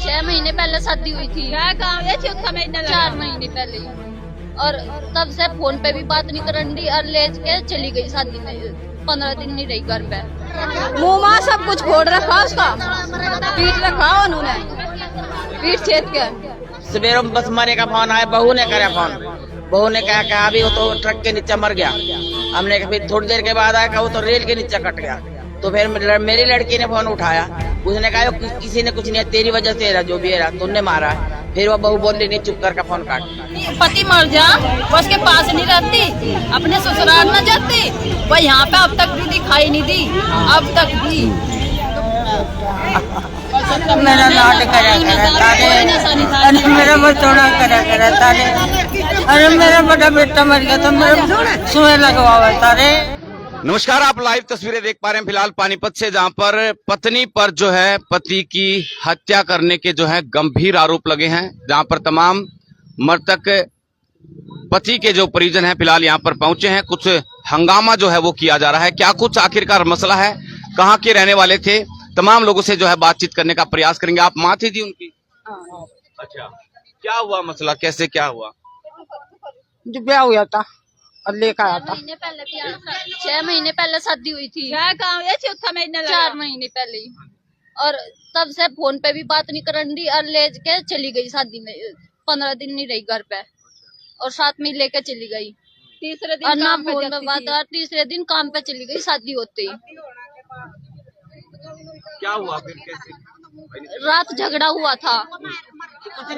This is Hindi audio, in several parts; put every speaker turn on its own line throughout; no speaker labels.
6 महीने पहले शादी हुई थी।
क्या काम है
4 महीने पहले और तब से फोन पे भी बात नहीं करन दी और ले के चली गई शादी में। 15 दिन नहीं रही घर पे।
मुँह माँ सब कुछ फोड़ रखा उसका, पीट रखा उन्होंने, पीट छेद के।
सवेरे बस मरे का फोन आया, बहू ने करा फोन, बहू ने कहा अभी वो तो ट्रक के नीचे मर गया। हमने कहा फिर थोड़ी देर के बाद आया वो तो रेल के नीचे कट गया। तो फिर मेरी लड़की ने फोन उठाया, उसने कहा किसी ने कुछ नहीं, तेरी वजह से रहा जो भी रहा, तुमने मारा। फिर वो बहू बोली नहीं, चुप करके फोन काट।
पति मर जा वो उसके पास नहीं रहती, अपने ससुराल न जाती, वो यहाँ पे अब तक भी दिखाई नहीं दी, अब तक भी।
मेरा लाड करा तारे, मेरा बचोड़ा करा तारे, अरे मेरा बड़ा बेटा मर गया तो मेरा सुई लगवा तारे।
नमस्कार, आप लाइव तस्वीरें देख पा रहे हैं फिलहाल पानीपत से, जहां पर पत्नी पर जो है पति की हत्या करने के जो है गंभीर आरोप लगे हैं। जहां पर तमाम मृतक पति के जो परिजन हैं फिलहाल यहां पर पहुंचे हैं। कुछ हंगामा जो है वो किया जा रहा है। क्या कुछ आखिरकार मसला है, कहां के रहने वाले थे, तमाम लोगों से जो है बातचीत करने का प्रयास करेंगे। आप माँ थी जी उनकी? अच्छा, क्या हुआ मसला, कैसे क्या हुआ?
जो ब्याह हुआ था और लेकर आया था।
6 महीने पहले शादी हुई थी।
क्या काम है
4 महीने पहले और तब से फोन पे भी बात नहीं करन दी और ले के चली गई शादी में। 15 दिन नहीं रही घर पे और साथ में लेके चली गई।
तीसरे
और
दिन
ना
काम पे
फोन
जाती
पे बात,
थी।
और तीसरे दिन काम पे चली गई शादी होते ही।
क्या हुआ फिर, कैसे?
रात झगड़ा हुआ था,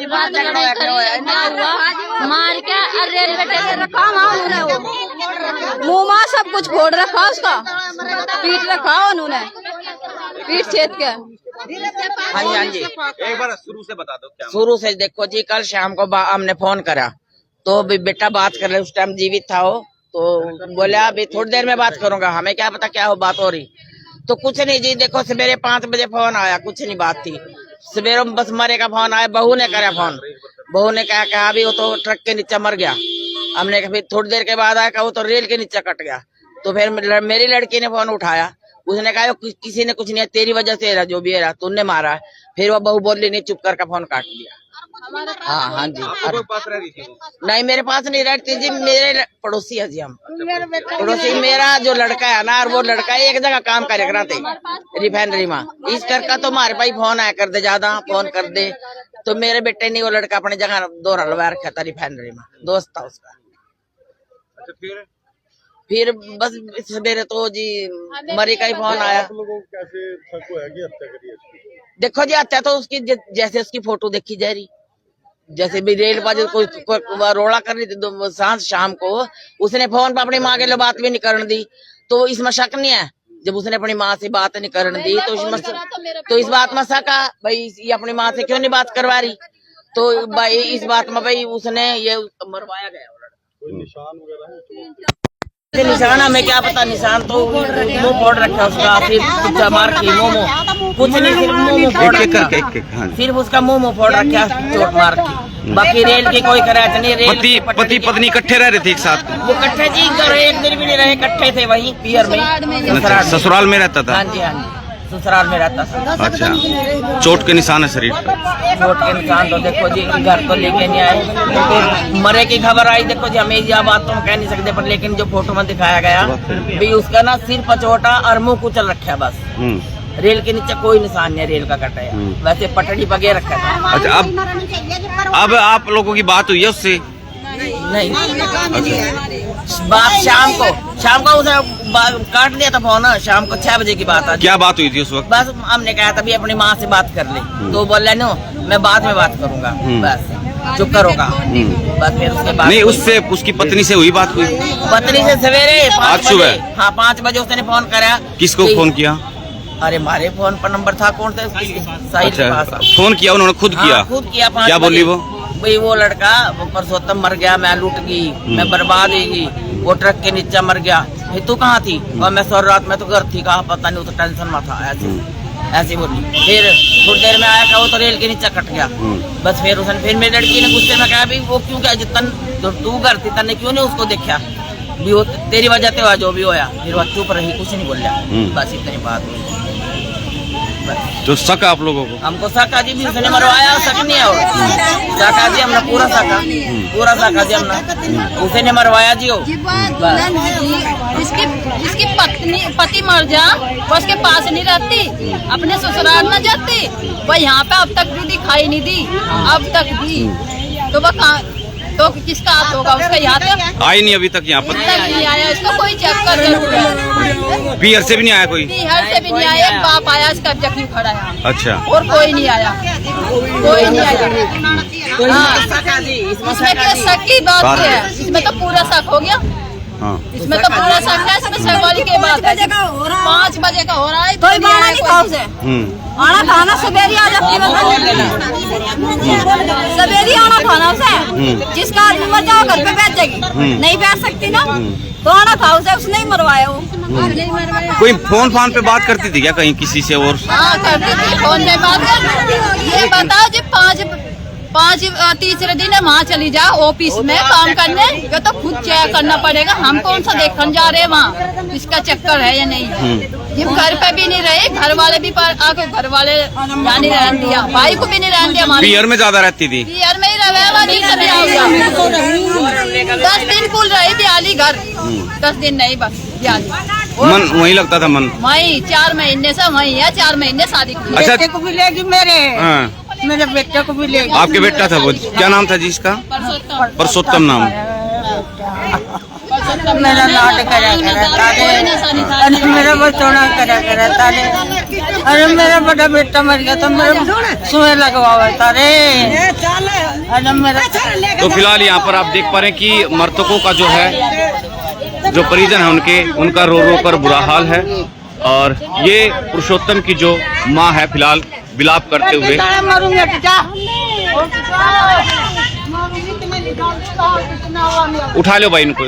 रात झगड़ा क्या हुआ, मार के और रेलवे स्टेशन रखा वहाँ उन्होंने, वो
मुँह माँ सब कुछ फोड़ रखा उसका, पीट रखा उन्होंने, पीट छेद के।
हाँ जी, हाँ जी,
एक बार शुरू से बता दो क्या।
शुरू से देखो जी, कल शाम को हमने फोन करा तो बेटा बात कर रहे, उस टाइम जीवित था वो, तो बोला अभी थोड़ी देर में बात करूंगा। हमें क्या पता क्या हो बात हो रही, तो कुछ नहीं जी। देखो सवेरे 5 बजे फोन आया, कुछ नहीं बात थी। सवेरे बस मरे का फोन आया, बहू ने करा फोन, बहू ने कहा अभी वो तो ट्रक के नीचे मर गया। हमने कहा फिर थोड़ी देर के बाद आया वो तो रेल के नीचे कट गया। तो फिर मेरी लड़की ने फोन उठाया, उसने कहा किसी ने कुछ नहीं, तेरी वजह से रहा जो भी रहा, तुमने मारा। फिर वो बहू बोली नहीं, चुप करके फोन काट दिया। हाँ हाँ जी,
पास रह रही थी?
नहीं मेरे पास नहीं रहती जी, मेरे पड़ोसी है जी। हम पड़ोसी, मेरा जो लड़का है ना, और वो लड़का एक जगह काम करे कराते रिफाइनरी में। इस करके तो हमारे पास फोन आया कर दे, ज्यादा फोन कर दे। तो मेरे बेटे ने वो लड़का अपने जगह दोहरा लगा रखा था रिफाइनरी में, दोस्त था उसका।
अच्छा,
फिर बस सवेरे तो जी मरी का ही फोन आया।
कैसे शक हुआ कि हत्या करी है?
देखो जी, हत्या तो उसकी जैसे उसकी फोटो देखी जा रही, जैसे भी रेल पर कोई रोड़ा कर रही थी सांझ शाम को, उसने फोन पर अपनी माँ के लिए बात भी नहीं करने दी। तो इसमें शक नहीं है, जब उसने अपनी माँ से बात नहीं करने दी तो इस बात में शक है भाई, ये अपनी माँ से क्यों नहीं बात करवा रही। तो भाई इस बात में भाई उसने ये मरवाया गया।
कोई निशान वगैरह है?
निशान हमें क्या पता, निशान तो मुंह फोड़ रखा उसका, फिर मार की मोमो कुछ नहीं, सिर्फ मुंह फोड़ रखा, सिर्फ उसका मुंह फोड़ रखा चोट मार की। बाकी रेल की कोई करायत नहीं। रेल
पति पत्नी इकट्ठे रह रहे थे एक साथ?
वो इकट्ठे जी, एक दिन भी नहीं रहे, इकट्ठे थे वहीं पियर में,
ससुराल में रहता था?
हाँ जी, हाँ जी, ससुराल में रहता था।
अच्छा, चोट के निशान है शरीर पर?
चोट के निशान तो देखो जी, घर तो लेके नहीं आए, तो मरे की खबर आई। देखो जी, हमें यह बात तो हम कह नहीं सकते, पर लेकिन जो फोटो में दिखाया गया भी उसका ना सिर पचोटा और मुंह कुचल रखा है बस। रेल के नीचे कोई निशान नहीं, रेल का कटा है, वैसे पटड़ी पगे रखा था।
अच्छा, अब आप लोगों की बात हुई है उससे?
नहीं, बात शाम को उसने काट दिया था फोन। शाम को 6 बजे की बात है।
क्या बात हुई थी उस वक्त?
बस हमने कहा था भी अपनी माँ से बात कर ले, तो बोला नो मैं बाद में बात करूंगा, बस चुप करोगा। बस फिर उसके बाद
नहीं, उससे उसकी पत्नी से हुई बात? हुई
पत्नी से सवेरे 5
सुबह?
बजे, हाँ 5 बजे उसने फोन करा।
किसको फोन किया?
अरे हमारे फोन पर नंबर था, कौन सा साहिल के पास।
फोन किया उन्होंने? खुद किया?
खुद किया।
क्या बोली वो?
भाई वो लड़का परसोत्तम मर गया, मैं लूट गई, मैं बर्बाद होगी, वो ट्रक के नीचे मर गया। फिर तू कहाँ थी? और मैं सर रात में तो घर थी, कहा पता नहीं, वो तो टेंशन में था। ऐसे बोली। फिर थोड़ी देर में आया, वो तो रेल के नीचे कट गया। बस फिर उसने, फिर मेरी लड़की ने गुस्से में कहा भी वो क्यों क्या, जितन तू घर थी तने क्यों नहीं उसको देखा भी, वो तेरी वजह से हुआ जो भी होया। फिर वो चुप रही, कुछ नहीं बोल रहा, बस इतनी बात हुई।
तो शक है आप लोगों को?
हमको साका जी भी उसने मरवाया, शक नहीं है। और साका जी हमने पूरा साका जी हमने उसने मरवाया जी।
जिसकी पति मर जा वो उसके पास नहीं रहती, अपने ससुराल न जाती, वो यहाँ पे अब तक भी दिखाई नहीं दी, अब तक भी। तो वो तो किसका हाथ होगा? उसका यहाँ
आई नहीं अभी तक यहाँ पर?
तक नहीं आया, इसको कोई चक्कर नहीं।
बिहार से भी नहीं आया कोई?
बिहार से भी नहीं आया, एक बाप आया इसका जख्मी खड़ा है।
अच्छा,
और कोई नहीं आया, कोई नहीं आया। हाँ, इसमें क्या शक की बात है? इसमें तो पूरा शक हो गया।
हाँ।
इसमें तो पूरा शक है, इसमें शक वाली की बात है। 5 बजे का हो रहा है, कोई बाड़ा नहीं खाओ से आना खाना सवेरे आ जाती सवेरे आना खाना से। जिसका आदमी मर जाओ घर पे बैठ जाएगी, नहीं बैठ सकती ना, तो आना खाओ से उसने ही मरवाया वो।
कोई फोन पे बात करती थी क्या कहीं किसी से? और
हाँ करती थी, फोन पे बात करती। ये बताओ जी 5 तीसरे दिन वहाँ चली जाओ ऑफिस में काम करने, ये तो खुद चेक करना पड़ेगा। हम कौन सा देखने जा रहे हैं वहाँ, इसका चक्कर है या नहीं। ये घर पे भी नहीं रहे, घर वाले भी आके घर वाले नहीं रहने दिया, भाई को भी नहीं रहने दिया।
बिहार में ज्यादा रहती थी?
बिहार में ही रहे, 10 दिन कुल रही बिहाली घर, 10 दिन नहीं बस बिहाली।
मन वहीं लगता था? मन
वहीं 4 महीने से वहीं है, 4 महीने शादी की।
अच्छा,
बेटे को भी लेगी मेरे बेटे को भी लेगी।
आपके बेटा था वो, क्या नाम था जी इसका? परसोत्तम नाम।
मेरा लाड करा तारे, अरे मेरा बचोड़ा करा तारे, अरे मेरा बड़ा बेटा मर गया तो मेरे सुई लगवा तारे, अरे मेरा।
तो फिलहाल यहाँ पर आप देख पा रहे हैं कि मृतकों का जो है, जो परिजन है उनका रो कर बुरा हाल है। और ये पुरुषोत्तम की जो माँ है फिलहाल विलाप करते हुए। उठा लो भाई इनको।